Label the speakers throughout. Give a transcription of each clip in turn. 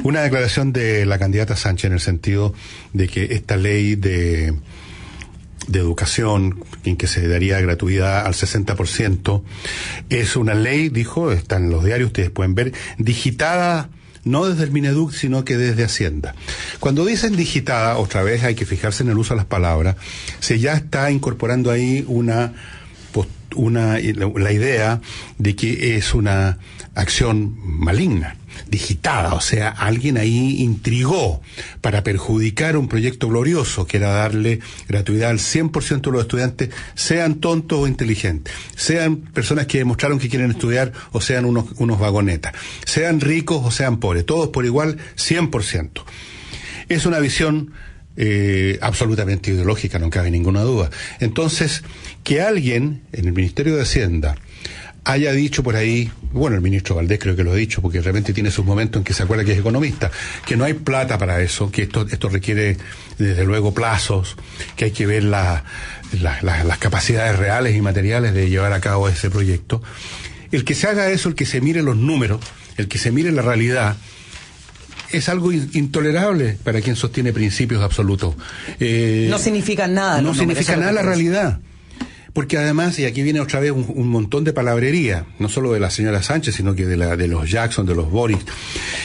Speaker 1: Una declaración de la candidata Sánchez en el sentido de que esta ley de educación, en que se daría gratuidad al 60%, es una ley, dijo, está en los diarios, ustedes pueden ver, digitada no desde el Mineduc, sino que desde Hacienda. Cuando dicen digitada, otra vez hay que fijarse en el uso de las palabras, se ya está incorporando ahí la idea de que es una acción maligna, digitada, o sea, alguien ahí intrigó para perjudicar un proyecto glorioso que era darle gratuidad al 100% de los estudiantes, sean tontos o inteligentes, sean personas que demostraron que quieren estudiar o sean unos vagonetas, sean ricos o sean pobres, todos por igual, 100%. Es una visión absolutamente ideológica, no cabe ninguna duda. Entonces, que alguien en el Ministerio de Hacienda haya dicho por ahí, bueno, el ministro Valdés creo que lo ha dicho, porque realmente tiene sus momentos en que se acuerda que es economista, que no hay plata para eso, que esto requiere desde luego plazos, que hay que ver las capacidades reales y materiales de llevar a cabo ese proyecto. El que se haga eso, el que se mire los números, el que se mire la realidad, es algo intolerable para quien sostiene principios absolutos.
Speaker 2: No significa nada.
Speaker 1: No significa nada la realidad. Porque además, y aquí viene otra vez un montón de palabrería, no solo de la señora Sánchez, sino que de los Jackson, de los Boris,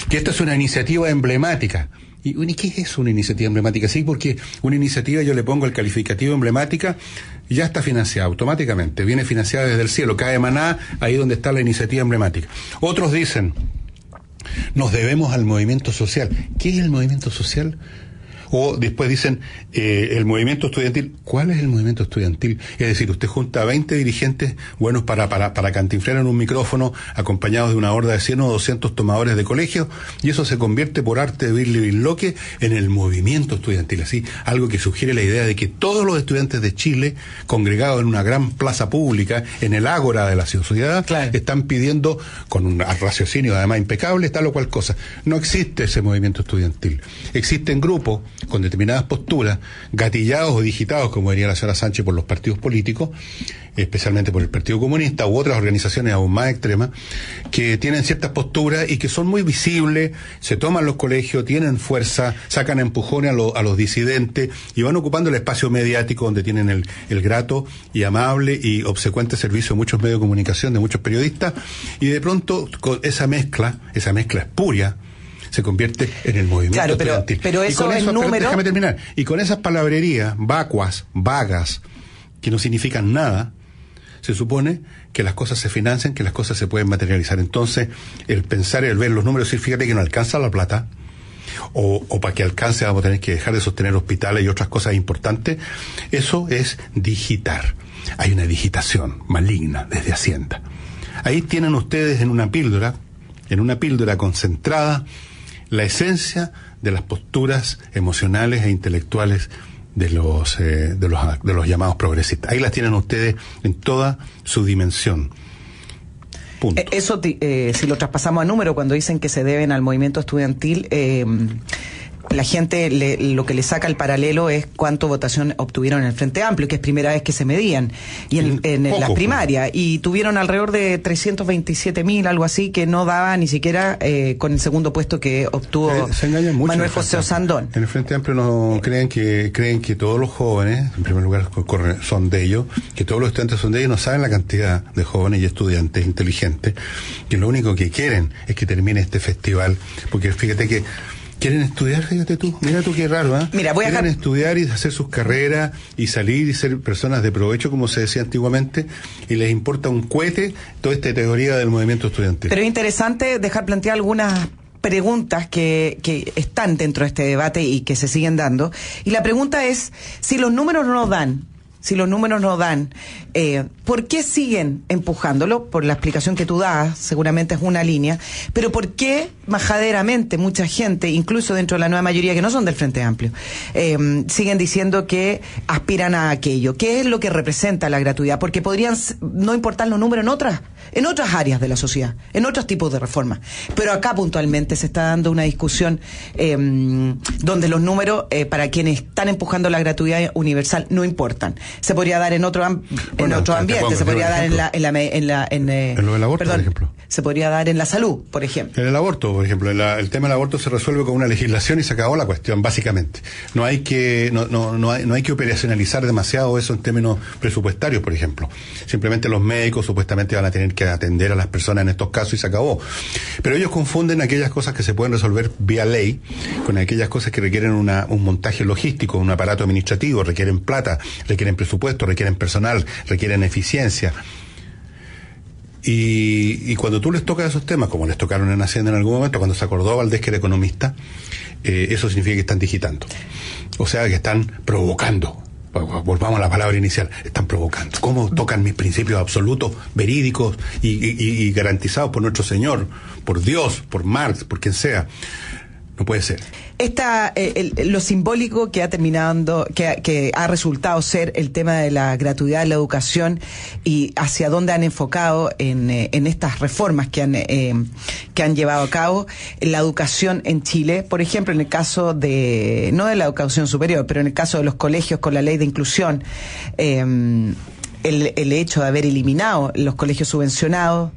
Speaker 1: que esta es una iniciativa emblemática. ¿Y qué es una iniciativa emblemática? Sí, porque una iniciativa, yo le pongo el calificativo emblemática, ya está financiada automáticamente, viene financiada desde el cielo, cae maná ahí donde está la iniciativa emblemática. Otros dicen, nos debemos al movimiento social. ¿Qué es el movimiento social? O después dicen, el movimiento estudiantil. ¿Cuál es el movimiento estudiantil? Es decir, usted junta a 20 dirigentes buenos para cantinflar en un micrófono, acompañados de una horda de 100 o 200 tomadores de colegio, y eso se convierte por arte de Birli-Birloque en el movimiento estudiantil. Así, algo que sugiere la idea de que todos los estudiantes de Chile, congregados en una gran plaza pública, en el ágora de la sociedad, claro, están pidiendo, con un raciocinio además impecable, tal o cual cosa. No existe ese movimiento estudiantil. Existen grupos con determinadas posturas, gatillados o digitados, como diría la señora Sánchez, por los partidos políticos, especialmente por el Partido Comunista u otras organizaciones aún más extremas, que tienen ciertas posturas y que son muy visibles, se toman los colegios, tienen fuerza, sacan empujones a los disidentes y van ocupando el espacio mediático donde tienen el grato y amable y obsecuente servicio de muchos medios de comunicación, de muchos periodistas, y de pronto con esa mezcla espuria, se convierte en el movimiento estudiantil.
Speaker 2: Pero eso es número...
Speaker 1: Déjame terminar. Y con esas palabrerías vacuas, vagas, que no significan nada, se supone que las cosas se financian, que las cosas se pueden materializar. Entonces, el pensar, el ver los números, decir, fíjate que no alcanza la plata, o para que alcance vamos a tener que dejar de sostener hospitales y otras cosas importantes, eso es digitar. Hay una digitación maligna desde Hacienda. Ahí tienen ustedes en una píldora concentrada, la esencia de las posturas emocionales e intelectuales de los llamados progresistas. Ahí las tienen ustedes en toda su dimensión. Punto.
Speaker 2: Eso, si lo traspasamos a número, cuando dicen que se deben al movimiento estudiantil, la gente lo que le saca el paralelo es cuánto votación obtuvieron en el Frente Amplio, que es primera vez que se medían, y en las primarias, y tuvieron alrededor de 327.000, algo así, que no daba ni siquiera con el segundo puesto que obtuvo Manuel José Osandón.
Speaker 1: En el Frente Amplio no creen que todos los jóvenes, en primer lugar, son de ellos, que todos los estudiantes son de ellos, no saben la cantidad de jóvenes y estudiantes inteligentes, que lo único que quieren es que termine este festival, porque fíjate que quieren estudiar, fíjate tú, mira tú qué raro, ¿eh? Quieren estudiar y hacer sus carreras y salir y ser personas de provecho, como se decía antiguamente, y les importa un cohete toda esta teoría del movimiento estudiantil.
Speaker 2: Pero es interesante dejar plantear algunas preguntas que están dentro de este debate y que se siguen dando. Y la pregunta es, si los números no dan, ¿por qué siguen empujándolo? Por la explicación que tú das, seguramente es una línea, pero ¿por qué majaderamente mucha gente, incluso dentro de la nueva mayoría que no son del Frente Amplio, siguen diciendo que aspiran a aquello? ¿Qué es lo que representa la gratuidad? Porque podrían no importar los números en otras en otras áreas de la sociedad, en otros tipos de reformas. Pero acá puntualmente se está dando una discusión donde los números para quienes están empujando la gratuidad universal no importan. Se podría dar en otro ambiente, se podría dar
Speaker 1: en lo del aborto, por ejemplo.
Speaker 2: Se podría dar en la salud, por ejemplo.
Speaker 1: En el aborto, por ejemplo, el tema del aborto se resuelve con una legislación y se acabó la cuestión, básicamente. No hay que operacionalizar demasiado eso en términos presupuestarios, por ejemplo. Simplemente los médicos supuestamente van a tener que atender a las personas en estos casos y se acabó. Pero ellos confunden aquellas cosas que se pueden resolver vía ley con aquellas cosas que requieren un montaje logístico, un aparato administrativo, requieren plata, requieren presupuesto, requieren personal, requieren eficiencia. Y cuando tú les tocas esos temas, como les tocaron en Hacienda en algún momento, cuando se acordó Valdés que era economista, eso significa que están digitando. O sea, que están provocando. Volvamos a la palabra inicial, están provocando. ¿Cómo tocan mis principios absolutos, verídicos y garantizados por nuestro Señor, por Dios, por Marx, por quien sea? No puede ser.
Speaker 2: Lo simbólico que ha terminado, que ha resultado ser el tema de la gratuidad de la educación y hacia dónde han enfocado en estas reformas que han llevado a cabo la educación en Chile, por ejemplo, en el caso no de la educación superior, pero en el caso de los colegios con la ley de inclusión, el hecho de haber eliminado los colegios subvencionados,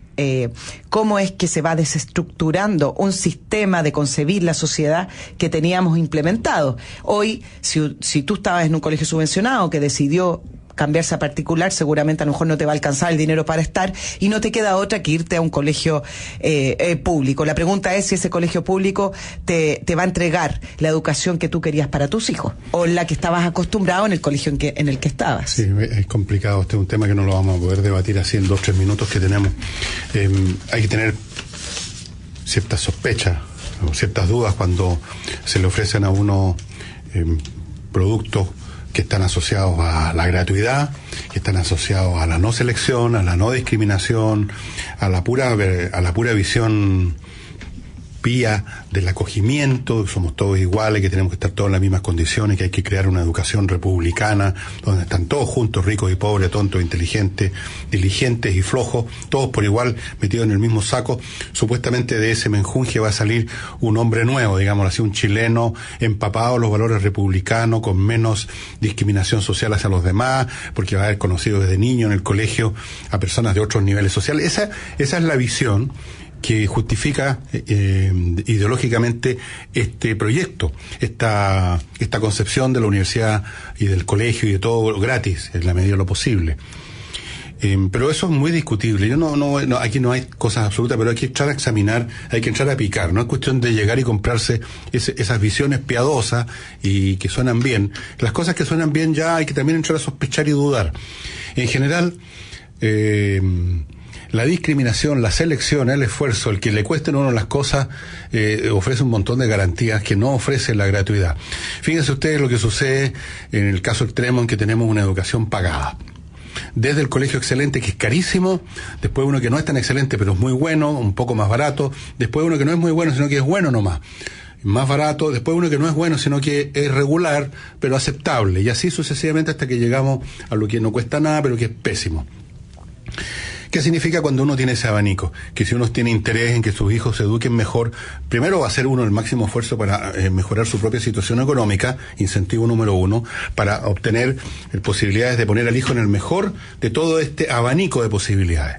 Speaker 2: cómo es que se va desestructurando un sistema de concebir la sociedad que teníamos implementado. Hoy, si tú estabas en un colegio subvencionado que decidió cambiarse a particular, seguramente a lo mejor no te va a alcanzar el dinero para estar y no te queda otra que irte a un colegio público. La pregunta es si ese colegio público te va a entregar la educación que tú querías para tus hijos o la que estabas acostumbrado en el colegio en el que estabas.
Speaker 1: Sí, es complicado. Este es un tema que no lo vamos a poder debatir así en 2-3 minutos que tenemos. Hay que tener ciertas sospechas o ciertas dudas cuando se le ofrecen a uno productos que están asociados a la gratuidad, que están asociados a la no selección, a la no discriminación, a la pura visión pía del acogimiento, somos todos iguales, que tenemos que estar todos en las mismas condiciones, que hay que crear una educación republicana, donde están todos juntos, ricos y pobres, tontos, inteligentes, diligentes y flojos, todos por igual metidos en el mismo saco. Supuestamente de ese menjunje va a salir un hombre nuevo, digamos así, un chileno empapado en los valores republicanos, con menos discriminación social hacia los demás, porque va a haber conocido desde niño en el colegio a personas de otros niveles sociales. Esa es la visión que justifica ideológicamente este proyecto, esta concepción de la universidad y del colegio y de todo gratis, en la medida de lo posible. Pero eso es muy discutible. Yo no, aquí no hay cosas absolutas, pero hay que entrar a examinar, hay que entrar a picar. No es cuestión de llegar y comprarse esas visiones piadosas y que suenan bien. Las cosas que suenan bien ya hay que también entrar a sospechar y dudar. En general, la discriminación, la selección, el esfuerzo, el que le cuesten a uno las cosas, ofrece un montón de garantías que no ofrece la gratuidad. Fíjense ustedes lo que sucede en el caso extremo en que tenemos una educación pagada. Desde el colegio excelente, que es carísimo, después uno que no es tan excelente, pero es muy bueno, un poco más barato, después uno que no es muy bueno, sino que es bueno nomás, más barato, después uno que no es bueno, sino que es regular, pero aceptable, y así sucesivamente hasta que llegamos a lo que no cuesta nada, pero que es pésimo. ¿Qué significa cuando uno tiene ese abanico? Que si uno tiene interés en que sus hijos se eduquen mejor, primero va a hacer uno el máximo esfuerzo para mejorar su propia situación económica, incentivo número 1, para obtener posibilidades de poner al hijo en el mejor de todo este abanico de posibilidades.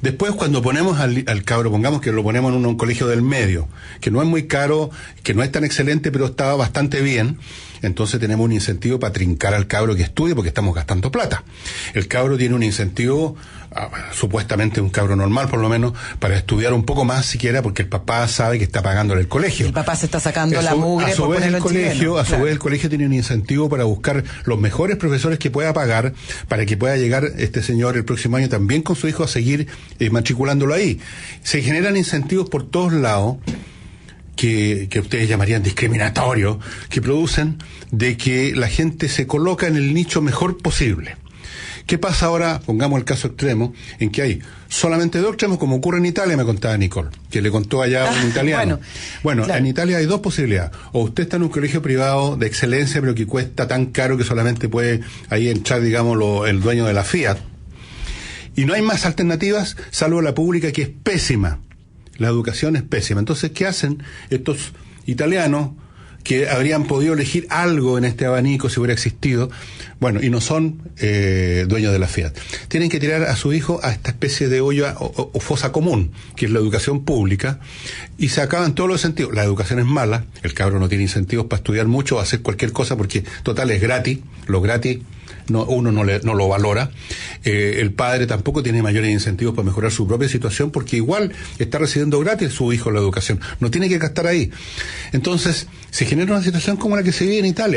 Speaker 1: Después, cuando ponemos al cabro, pongamos que lo ponemos en un colegio del medio, que no es muy caro, que no es tan excelente, pero está bastante bien, entonces tenemos un incentivo para trincar al cabro que estudie porque estamos gastando plata. El cabro tiene un incentivo, supuestamente un cabro normal por lo menos, para estudiar un poco más siquiera porque el papá sabe que está pagándole el colegio.
Speaker 2: El papá se está sacando la mugre por ponerlo en chileno.
Speaker 1: A su vez el colegio tiene un incentivo para buscar los mejores profesores que pueda pagar para que pueda llegar este señor el próximo año también con su hijo a seguir matriculándolo ahí. Se generan incentivos por todos lados que ustedes llamarían discriminatorios, que producen de que la gente se coloca en el nicho mejor posible. ¿Qué pasa ahora? Pongamos el caso extremo, en que hay solamente 2 extremos, como ocurre en Italia, me contaba Nicole, que le contó allá a un italiano. Bueno, claro. En Italia hay 2 posibilidades. O usted está en un colegio privado de excelencia, pero que cuesta tan caro que solamente puede ahí entrar, digamos, el dueño de la Fiat. Y no hay más alternativas salvo la pública, que es pésima. La educación es pésima. Entonces, ¿qué hacen estos italianos que habrían podido elegir algo en este abanico si hubiera existido? Bueno, y no son dueños de la Fiat. Tienen que tirar a su hijo a esta especie de olla o fosa común, que es la educación pública, y se acaban todos los sentidos. La educación es mala, el cabro no tiene incentivos para estudiar mucho o hacer cualquier cosa, porque total es gratis, lo gratis uno no lo valora. El padre tampoco tiene mayores incentivos para mejorar su propia situación, porque igual está recibiendo gratis su hijo la educación, no tiene que gastar ahí. Entonces se genera una situación como la que se vive en Italia.